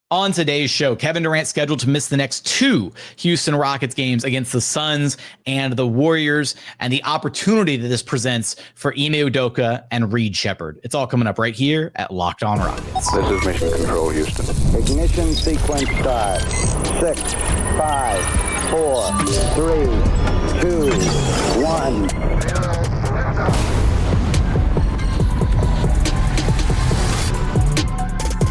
On today's show, Kevin Durant scheduled to miss the next two Houston Rockets games against the Suns and the Warriors, and the opportunity that this presents for Ime Udoka and Reed Sheppard. It's all coming up right here at Locked On Rockets. This is Mission Control, Houston. Ignition sequence start. 6, 5, 4, 3, 2, 1.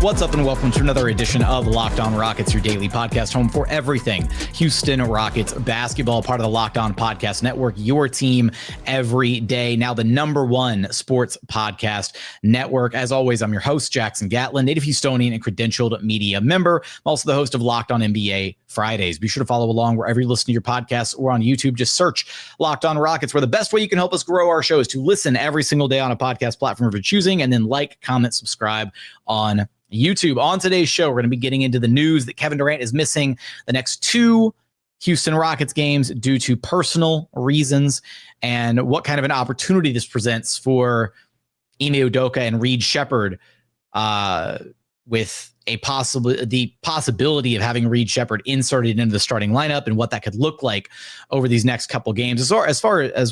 What's up and welcome to another edition of Locked On Rockets, your daily podcast home for everything Houston Rockets basketball, part of the Locked On Podcast Network, your team every day. Now the #1 sports podcast network. As always, I'm your host, Jackson Gatlin, native Houstonian and credentialed media member. I'm also the host of Locked On NBA Fridays. Be sure to follow along wherever you listen to your podcasts or on YouTube. Just search Locked On Rockets, where the best way you can help us grow our show is to listen every single day on a podcast platform of your choosing, and then like, comment, subscribe on YouTube. On today's show, we're going to be getting into the news that Kevin Durant is missing the next two Houston Rockets games due to personal reasons, and what kind of an opportunity this presents for Ime Udoka and Reed Sheppard, with the possibility of having Reed Sheppard inserted into the starting lineup and what that could look like over these next couple games, as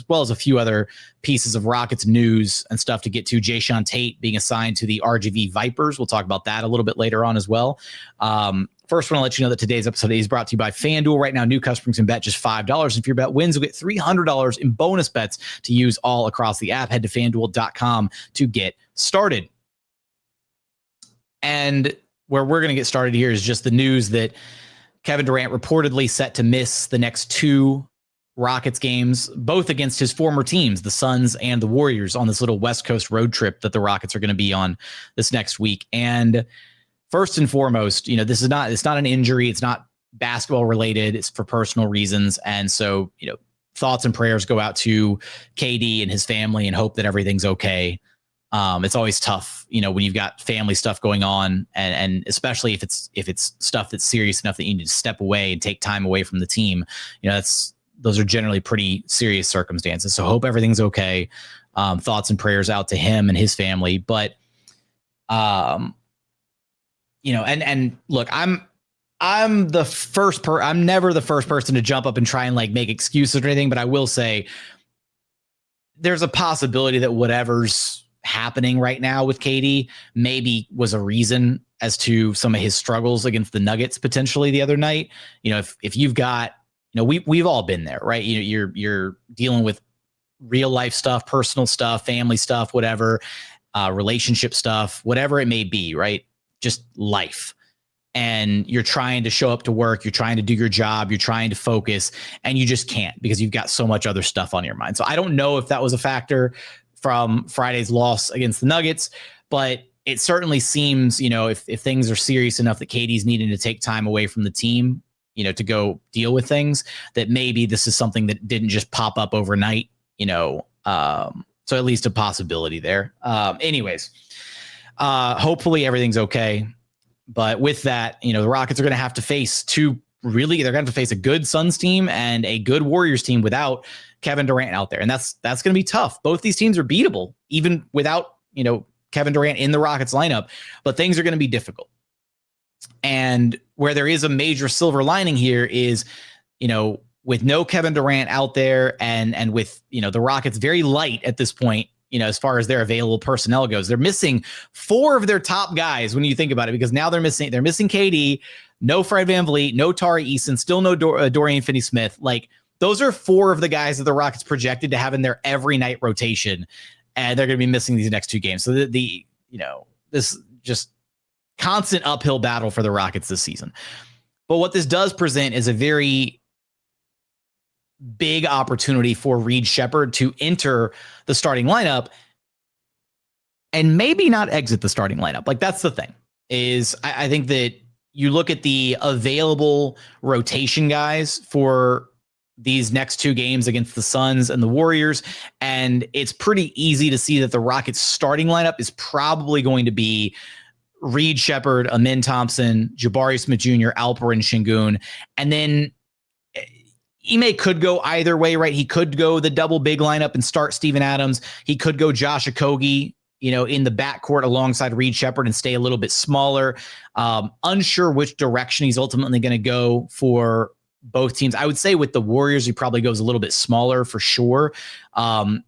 well as a few other pieces of Rockets news and stuff to get to. Jae'Sean Tate being assigned to the RGV Vipers. We'll talk about that a little bit later on as well. First, I want to let you know that today's episode is brought to you by FanDuel. Right now, new customers can bet just $5. If your bet wins, you'll get $300 in bonus bets to use all across the app. Head to FanDuel.com to get started. And where we're going to get started here is just the news that Kevin Durant reportedly set to miss the next two Rockets games, both against his former teams, the Suns and the Warriors, on this little West Coast road trip that the Rockets are going to be on this next week. And first and foremost, it's not an injury. It's not basketball related. It's for personal reasons. And so, thoughts and prayers go out to KD and his family and hope that everything's okay. It's always tough, when you've got family stuff going on, and especially if it's stuff that's serious enough that you need to step away and take time away from the team. Those are generally pretty serious circumstances. So hope everything's okay. Thoughts and prayers out to him and his family. But, and look, I'm never the first person to jump up and try and make excuses or anything, but I will say there's a possibility that whatever's happening right now with KD maybe was a reason as to some of his struggles against the Nuggets potentially the other night. If you've got, we've all been there, right? You're dealing with real life stuff, personal stuff, family stuff, whatever, relationship stuff, whatever it may be, right? Just life. And you're trying to show up to work, you're trying to do your job, you're trying to focus, and you just can't because you've got so much other stuff on your mind. So I don't know if that was a factor from Friday's loss against the Nuggets, but it certainly seems, if things are serious enough that KD's needing to take time away from the team, to go deal with things, that maybe this is something that didn't just pop up overnight, so at least a possibility there. Anyways, hopefully everything's okay. But with that, the Rockets are going to have to face they're going to have to face a good Suns team and a good Warriors team without Kevin Durant out there. And that's going to be tough. Both these teams are beatable, even without, Kevin Durant in the Rockets lineup, but things are going to be difficult. And where there is a major silver lining here is, with no Kevin Durant out there and with, the Rockets very light at this point, as far as their available personnel goes, they're missing 4 of their top guys when you think about it, because now they're missing KD, no Fred VanVleet, no Tari, Eason, still no Dorian Finney-Smith. Those are 4 of the guys that the Rockets projected to have in their every night rotation, and they're going to be missing these next 2 games. So this just constant uphill battle for the Rockets this season. But what this does present is a very big opportunity for Reed Sheppard to enter the starting lineup and maybe not exit the starting lineup. That's the thing, is I think that you look at the available rotation guys for these next 2 games against the Suns and the Warriors, and it's pretty easy to see that the Rockets starting lineup is probably going to be Reed Sheppard, Amen Thompson, Jabari Smith Jr., Alperen Şengün, and then Ime could go either way, right? He could go the double big lineup and start Steven Adams. He could go Josh Okogie, in the backcourt alongside Reed Sheppard and stay a little bit smaller. Unsure which direction he's ultimately going to go for both teams. I would say with the Warriors, he probably goes a little bit smaller for sure.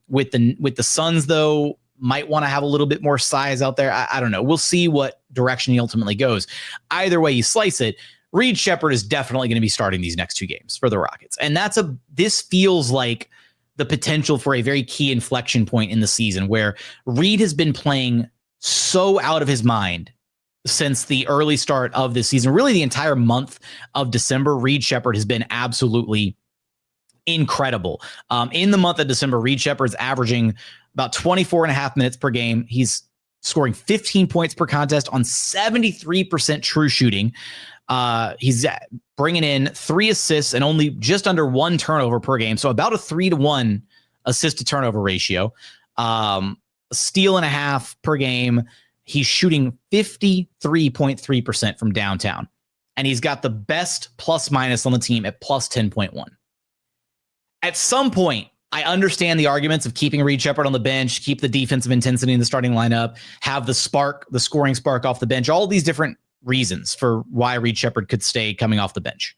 With the Suns, though, might want to have a little bit more size out there. I don't know. We'll see what direction he ultimately goes. Either way you slice it, Reed Sheppard is definitely going to be starting these next two games for the Rockets. And this feels like the potential for a very key inflection point in the season where Reed has been playing so out of his mind since the early start of this season. Really the entire month of December, Reed Sheppard has been absolutely incredible. In the month of December, Reed Sheppard's averaging about 24.5 minutes per game. He's scoring 15 points per contest on 73% true shooting. He's bringing in 3 assists and only just under 1 turnover per game. So about a 3-to-1 assist to turnover ratio. A steal and a half per game. He's shooting 53.3% from downtown. And he's got the best plus minus on the team at plus 10.1. At some point, I understand the arguments of keeping Reed Sheppard on the bench, keep the defensive intensity in the starting lineup, have the scoring spark off the bench, all these different reasons for why Reed Sheppard could stay coming off the bench.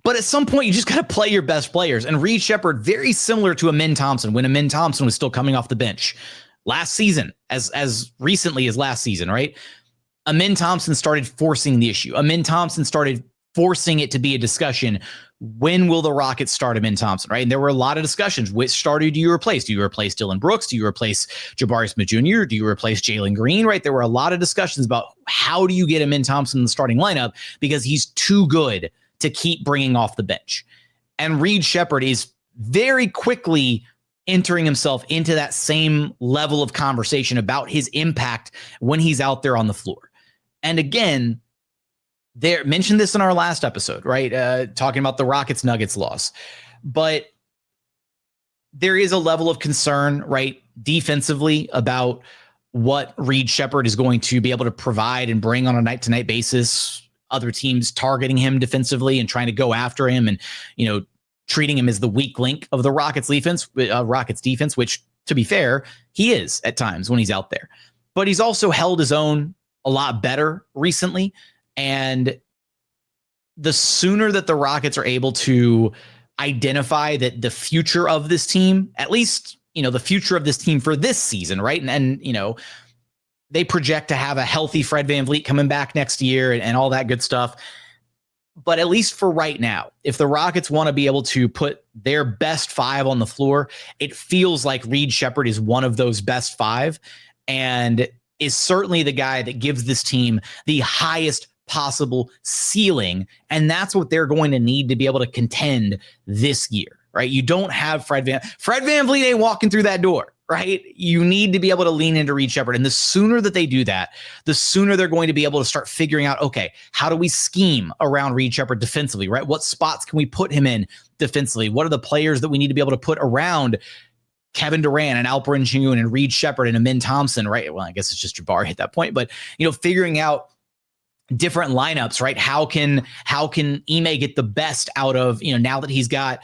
But at some point, you just got to play your best players. And Reed Sheppard, very similar to Amin Thompson, when Amin Thompson was still coming off the bench last season, as recently as last season, right? Amin Thompson started forcing the issue. Amin Thompson started forcing it to be a discussion. When will the Rockets start Amin Thompson, right? And there were a lot of discussions. Which starter do you replace? Do you replace Dylan Brooks? Do you replace Jabari Smith Jr.? Do you replace Jalen Green, right? There were a lot of discussions about how do you get Amin Thompson in the starting lineup because he's too good to keep bringing off the bench. And Reed Sheppard is very quickly entering himself into that same level of conversation about his impact when he's out there on the floor. And again, there mentioned this in our last episode, right? Talking about the Rockets Nuggets loss, but there is a level of concern, right? Defensively about what Reed Sheppard is going to be able to provide and bring on a night to night basis. Other teams targeting him defensively and trying to go after him and, treating him as the weak link of the Rockets defense, which to be fair, he is at times when he's out there, but he's also held his own a lot better recently. And the sooner that the Rockets are able to identify that the future of this team, at least, the future of this team for this season, right? And they project to have a healthy Fred VanVleet coming back next year and all that good stuff. But at least for right now, if the Rockets want to be able to put their best 5 on the floor, it feels like Reed Sheppard is one of those best 5 and is certainly the guy that gives this team the highest possible ceiling. And that's what they're going to need to be able to contend this year, right? You don't have Fred VanVleet ain't walking through that door, right? You need to be able to lean into Reed Sheppard. And the sooner that they do that, the sooner they're going to be able to start figuring out, okay, how do we scheme around Reed Sheppard defensively, right? What spots can we put him in defensively? What are the players that we need to be able to put around Kevin Durant and Alperen Şengün and Reed Sheppard and Amin Thompson, right? Well, I guess it's just Jabari at that point, but figuring out different lineups, right? How can Ime get the best out of, now that he's got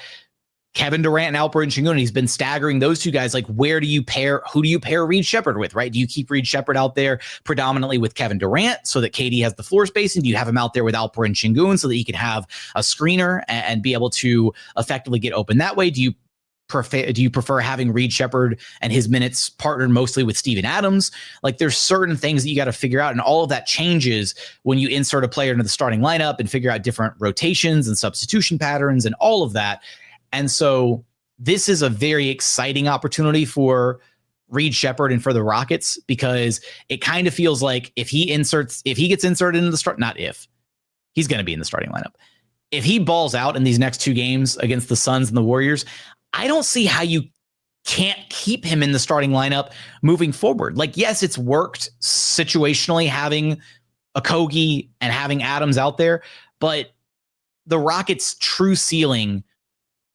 Kevin Durant and Alperen Şengün, he's been staggering those two guys. Like, who do you pair Reed Sheppard with, right? Do you keep Reed Sheppard out there predominantly with Kevin Durant so that KD has the floor spacing? Do you have him out there with Alperen Şengün so that he can have a screener and be able to effectively get open that way? Do you prefer having Reed Sheppard and his minutes partnered mostly with Steven Adams? Like, there's certain things that you got to figure out, and all of that changes when you insert a player into the starting lineup and figure out different rotations and substitution patterns and all of that. And so this is a very exciting opportunity for Reed Sheppard and for the Rockets, because it kind of feels like if he gets inserted into he's going to be in the starting lineup. If he balls out in these next 2 games against the Suns and the Warriors, I don't see how you can't keep him in the starting lineup moving forward. Like, yes, it's worked situationally having Okogie and having Adams out there, but the Rockets' true ceiling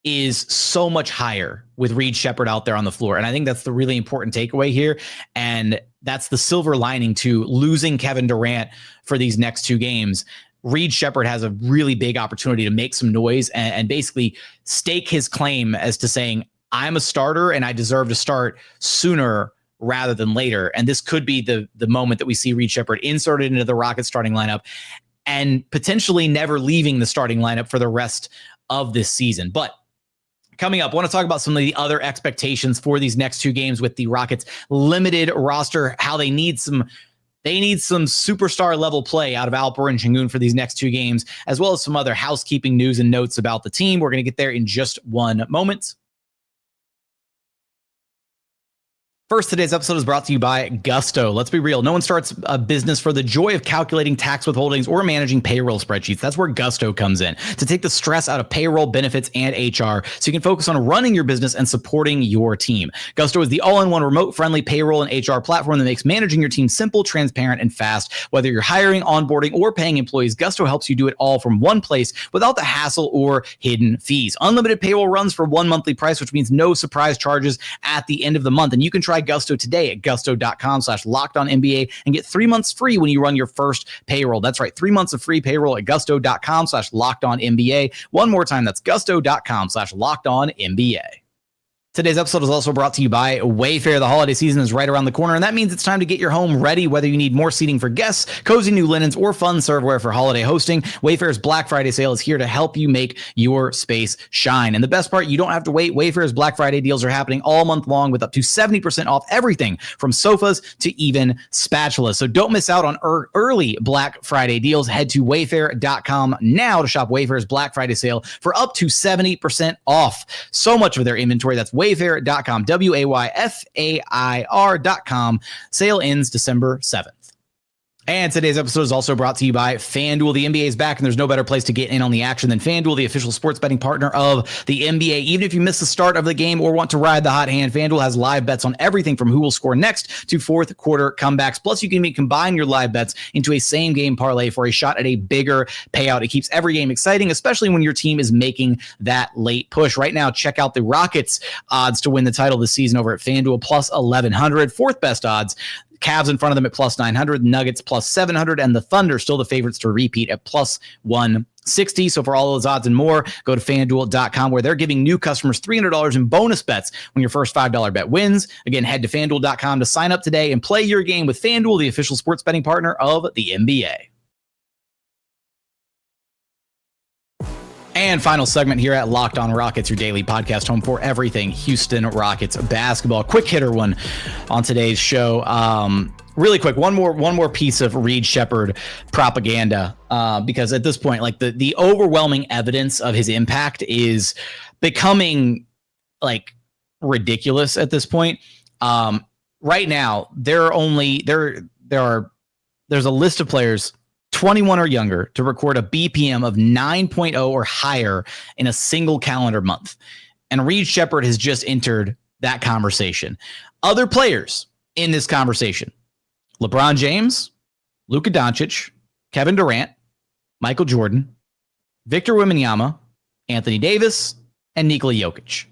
is so much higher with Reed Sheppard out there on the floor. And I think that's the really important takeaway here. And that's the silver lining to losing Kevin Durant for these next 2 games. Reed Sheppard has a really big opportunity to make some noise and basically stake his claim as to saying, I'm a starter and I deserve to start sooner rather than later. And this could be the moment that we see Reed Sheppard inserted into the Rockets starting lineup and potentially never leaving the starting lineup for the rest of this season. But coming up, I want to talk about some of the other expectations for these next two games with the Rockets' limited roster, how they need some superstar level play out of Alperen Şengün for these next two games, as well as some other housekeeping news and notes about the team. We're going to get there in just one moment. First, today's episode is brought to you by Gusto. Let's be real. No one starts a business for the joy of calculating tax withholdings or managing payroll spreadsheets. That's where Gusto comes in to take the stress out of payroll, benefits, and HR so you can focus on running your business and supporting your team. Gusto is the all-in-one remote-friendly payroll and HR platform that makes managing your team simple, transparent, and fast. Whether you're hiring, onboarding, or paying employees, Gusto helps you do it all from one place without the hassle or hidden fees. Unlimited payroll runs for one monthly price, which means no surprise charges at the end of the month. And you can try Gusto today at gusto.com/lockedonnba and get 3 months free when you run your first payroll. That's right, 3 months of free payroll at gusto.com/lockedonnba. One more time, that's gusto.com/lockedonnba. Today's episode is also brought to you by Wayfair. The holiday season is right around the corner, and that means it's time to get your home ready. Whether you need more seating for guests, cozy new linens, or fun serveware for holiday hosting, Wayfair's Black Friday sale is here to help you make your space shine. And the best part, you don't have to wait. Wayfair's Black Friday deals are happening all month long with up to 70% off everything from sofas to even spatulas. So don't miss out on early Black Friday deals. Head to wayfair.com now to shop Wayfair's Black Friday sale for up to 70% off. So much of their inventory. That's wayfair.com, wayfair.com. Sale ends December 7th. And today's episode is also brought to you by FanDuel. The NBA is back, and there's no better place to get in on the action than FanDuel, the official sports betting partner of the NBA. Even if you miss the start of the game or want to ride the hot hand, FanDuel has live bets on everything from who will score next to fourth quarter comebacks. Plus, you can combine your live bets into a same-game parlay for a shot at a bigger payout. It keeps every game exciting, especially when your team is making that late push. Right now, check out the Rockets' odds to win the title this season over at FanDuel, plus 1,100. Fourth best odds. Cavs in front of them at plus 900, Nuggets plus 700, and the Thunder still the favorites to repeat at plus 160. So for all those odds and more, go to FanDuel.com, where they're giving new customers $300 in bonus bets when your first $5 bet wins. Again, head to FanDuel.com to sign up today and play your game with FanDuel, the official sports betting partner of the NBA. And final segment here at Locked On Rockets, your daily podcast home for everything Houston Rockets basketball. Quick hitter one on today's show. Really quick, one more piece of Reed Sheppard propaganda, because at this point, like the overwhelming evidence of his impact is becoming like ridiculous at this point. Right now, there's a list of players 21 or younger to record a BPM of 9.0 or higher in a single calendar month. And Reed Sheppard has just entered that conversation. Other players in this conversation: LeBron James, Luka Doncic, Kevin Durant, Michael Jordan, Victor Wembanyama, Anthony Davis, and Nikola Jokic.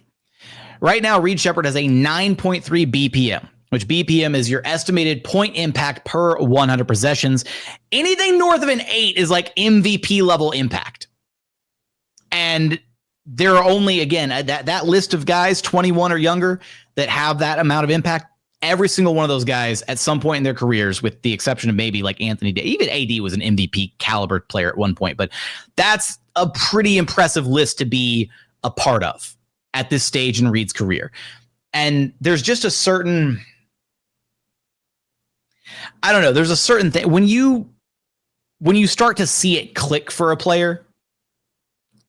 Right now, Reed Sheppard has a 9.3 BPM, which BPM is your estimated point impact per 100 possessions. Anything north of an 8 is like MVP level impact. And there are only, again, that list of guys, 21 or younger, that have that amount of impact. Every single one of those guys at some point in their careers, with the exception of maybe like Anthony Davis, even AD was an MVP caliber player at one point, but that's a pretty impressive list to be a part of at this stage in Reed's career. And there's just a certain, I don't know, there's a certain thing when you start to see it click for a player,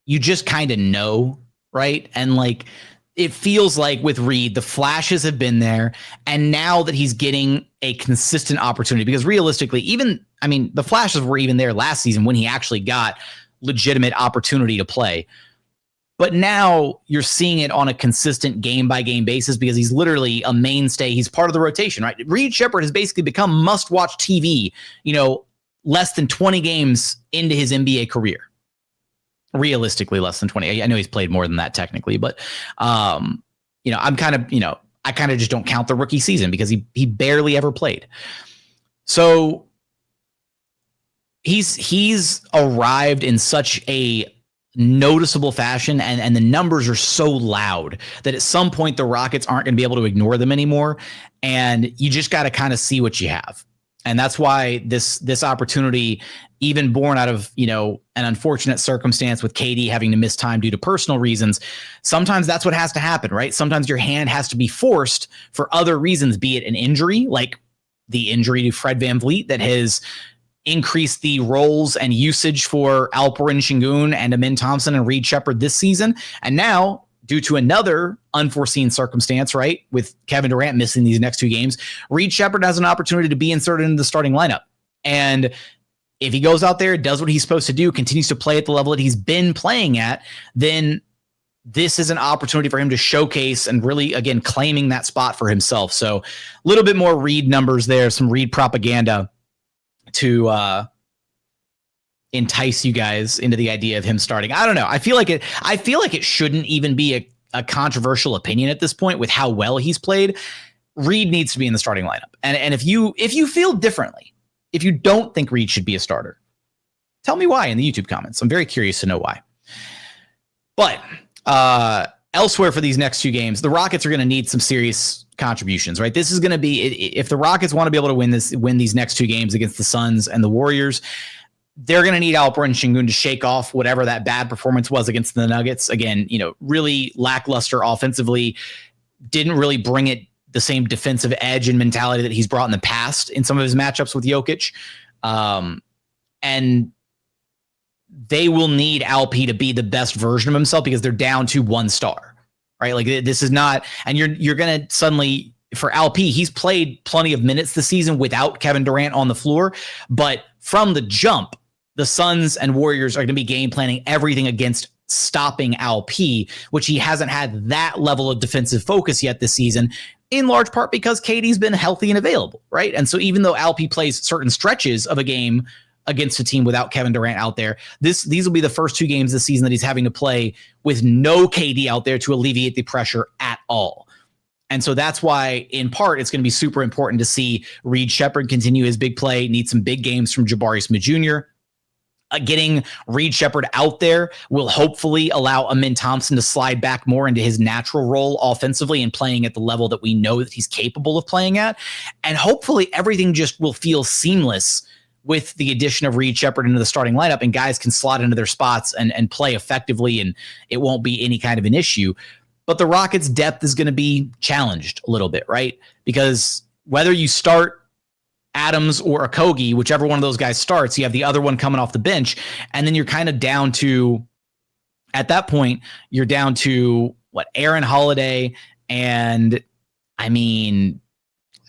you just kind of know, right? And like, it feels like with Reed, the flashes have been there, and now that he's getting a consistent opportunity, because realistically, the flashes were even there last season when he actually got legitimate opportunity to play. But now you're seeing it on a consistent game-by-game basis because he's literally a mainstay. He's part of the rotation, right? Reed Sheppard has basically become must-watch TV, less than 20 games into his NBA career. Realistically, less than 20. I know he's played more than that technically, but, I kind of just don't count the rookie season because he barely ever played. So he's arrived in such a noticeable fashion, and the numbers are so loud that at some point the Rockets aren't going to be able to ignore them anymore, and you just got to kind of see what you have. And that's why this opportunity, even born out of, an unfortunate circumstance with KD having to miss time due to personal reasons, sometimes that's what has to happen, right? Sometimes your hand has to be forced for other reasons, be it an injury, like the injury to Fred VanVleet that has increased the roles and usage for Alperen Şengün and Amin Thompson and Reed Sheppard this season. And now, due to another unforeseen circumstance, right, with Kevin Durant missing these next 2 games, Reed Sheppard has an opportunity to be inserted into the starting lineup. And if he goes out there, does what he's supposed to do, continues to play at the level that he's been playing at, then this is an opportunity for him to showcase and really, again, claiming that spot for himself. So a little bit more Reed numbers there, some Reed propaganda to entice you guys into the idea of him starting. I don't know. I feel like it shouldn't even be a controversial opinion at this point with how well he's played. Reed needs to be in the starting lineup. And if you feel differently, if you don't think Reed should be a starter, tell me why in the YouTube comments. I'm very curious to know why. But elsewhere for these next 2 games, the Rockets are going to need some serious contributions, right? This is going to be, if the Rockets want to be able to win these next 2 games against the Suns and the Warriors, they're going to need Alperen Şengün to shake off whatever that bad performance was against the Nuggets. Again, really lackluster offensively, didn't really bring it the same defensive edge and mentality that he's brought in the past in some of his matchups with Jokic. And they will need LP to be the best version of himself because they're down to 1 star, right? Like this is not, and you're going to suddenly, for LP, he's played plenty of minutes this season without Kevin Durant on the floor, but from the jump, the Suns and Warriors are going to be game planning everything against stopping LP, which he hasn't had that level of defensive focus yet this season, in large part because KD's been healthy and available, right? And so even though LP plays certain stretches of a game against a team without Kevin Durant out there, these will be the first 2 games this season that he's having to play with no KD out there to alleviate the pressure at all. And so that's why, in part, it's going to be super important to see Reed Sheppard continue his big play, need some big games from Jabari Smith Jr. Getting Reed Sheppard out there will hopefully allow Amin Thompson to slide back more into his natural role offensively and playing at the level that we know that he's capable of playing at. And hopefully everything just will feel seamless with the addition of Reed Sheppard into the starting lineup, and guys can slot into their spots and play effectively, and it won't be any kind of an issue. But the Rockets' depth is going to be challenged a little bit, right? Because whether you start Adams or Okogie, whichever one of those guys starts, you have the other one coming off the bench, and then you're kind of down to, at that point, you're down to Aaron Holiday, and I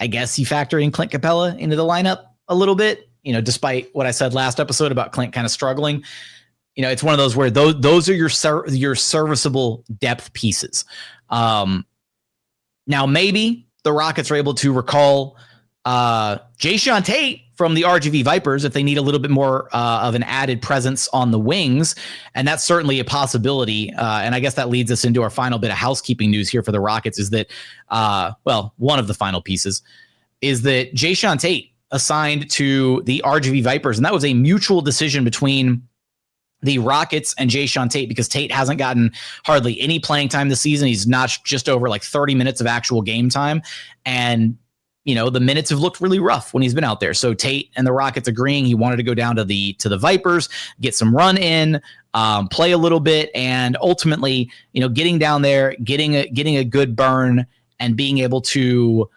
guess you factor in Clint Capela into the lineup a little bit, despite what I said last episode about Clint kind of struggling. It's one of those where those are your serviceable depth pieces. Now maybe the Rockets are able to recall Jae'Sean Tate from the RGV Vipers if they need a little bit more of an added presence on the wings, and that's certainly a possibility. And I guess that leads us into our final bit of housekeeping news here for the Rockets is that, one of the final pieces is that Jae'Sean Tate assigned to the RGV Vipers, and that was a mutual decision between the Rockets and Jae'Sean Tate because Tate hasn't gotten hardly any playing time this season. He's notched just over 30 minutes of actual game time, and the minutes have looked really rough when he's been out there. So Tate and the Rockets agreeing he wanted to go down to the Vipers, get some run in, play a little bit, and ultimately, getting down there, getting a good burn, and being able to,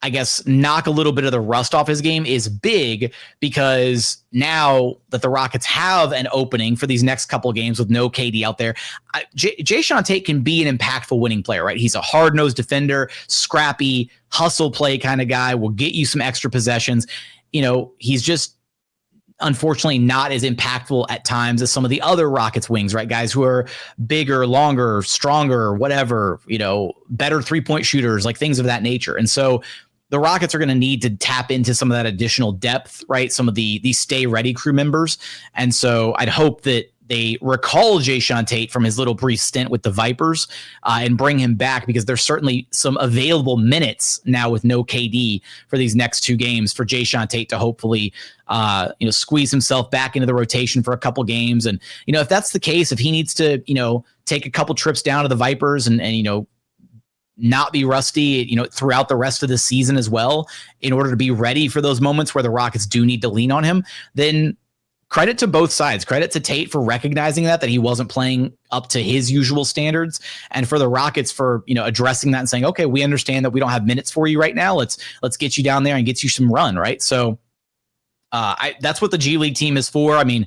I guess, knock a little bit of the rust off his game is big because now that the Rockets have an opening for these next couple of games with no KD out there, Jae'Sean Tate can be an impactful winning player, right? He's a hard-nosed defender, scrappy, hustle play kind of guy, will get you some extra possessions. He's just unfortunately not as impactful at times as some of the other Rockets wings, right? Guys who are bigger, longer, stronger, whatever, better three-point shooters, like things of that nature. And so the Rockets are going to need to tap into some of that additional depth, right? Some of the stay ready crew members. And so I'd hope that they recall Jae'Sean Tate from his little brief stint with the Vipers and bring him back, because there's certainly some available minutes now with no KD for these next 2 games for Jae'Sean Tate to hopefully squeeze himself back into the rotation for a couple games. And, if that's the case, if he needs to, take a couple trips down to the Vipers and not be rusty, throughout the rest of the season as well, in order to be ready for those moments where the Rockets do need to lean on him, then credit to both sides. Credit to Tate for recognizing that he wasn't playing up to his usual standards, and for the Rockets for, addressing that and saying, okay, we understand that we don't have minutes for you right now. Let's get you down there and get you some run. Right. So that's what the G League team is for. I mean,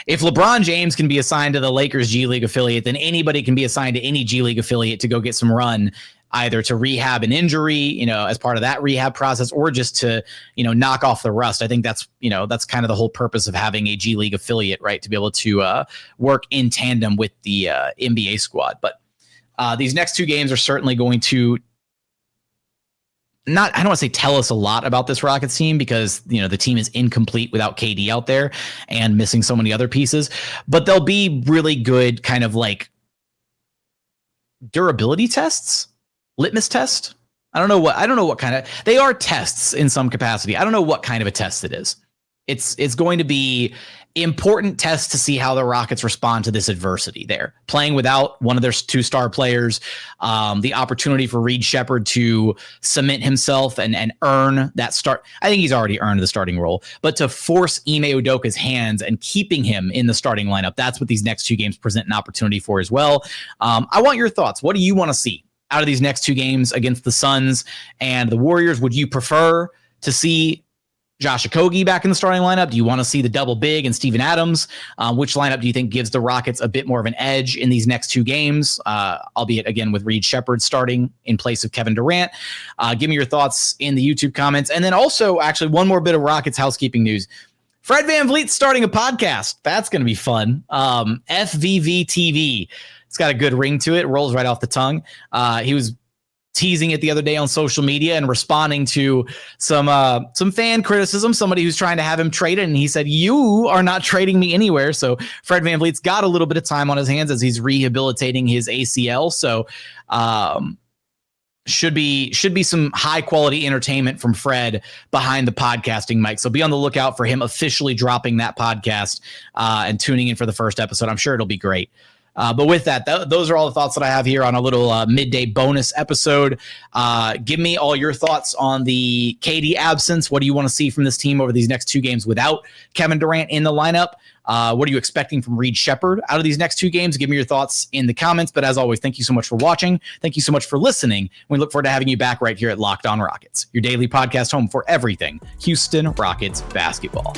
if LeBron James can be assigned to the Lakers G League affiliate, then anybody can be assigned to any G League affiliate to go get some run, either to rehab an injury, as part of that rehab process, or just to, knock off the rust. I think that's kind of the whole purpose of having a G League affiliate, right? To be able to work in tandem with the NBA squad. But these next 2 games are certainly going to I don't want to say tell us a lot about this Rockets team, because, the team is incomplete without KD out there and missing so many other pieces, but they'll be really good kind of like durability tests. Litmus test. I don't know what kind of, they are tests in some capacity. I don't know what kind of a test it is. It's going to be important tests to see how the Rockets respond to this adversity there. Playing without one of their 2 star players, the opportunity for Reed Sheppard to cement himself and earn that start. I think he's already earned the starting role, but to force Ime Udoka's hands and keeping him in the starting lineup, that's what these next 2 games present an opportunity for as well. I want your thoughts. What do you want to see out of these next 2 games against the Suns and the Warriors? Would you prefer to see Josh Okogie back in the starting lineup? Do you want to see the double big and Steven Adams? Which lineup do you think gives the Rockets a bit more of an edge in these next 2 games, albeit again with Reed Sheppard starting in place of Kevin Durant? Give me your thoughts in the YouTube comments. And then also, actually, one more bit of Rockets housekeeping news. Fred VanVleet starting a podcast. That's going to be fun. FVV TV. It's got a good ring to it. It rolls right off the tongue. He was teasing it the other day on social media and responding to some fan criticism, somebody who's trying to have him traded, and he said, "You are not trading me anywhere." So Fred VanVleet's got a little bit of time on his hands as he's rehabilitating his ACL. So should be some high quality entertainment from Fred behind the podcasting mic. So be on the lookout for him officially dropping that podcast and tuning in for the first episode. I'm sure it'll be great. But with that, those are all the thoughts that I have here on a little midday bonus episode. Give me all your thoughts on the KD absence. What do you want to see from this team over these next 2 games without Kevin Durant in the lineup? What are you expecting from Reed Sheppard out of these next 2 games? Give me your thoughts in the comments. But as always, thank you so much for watching. Thank you so much for listening. We look forward to having you back right here at Locked On Rockets, your daily podcast home for everything Houston Rockets basketball.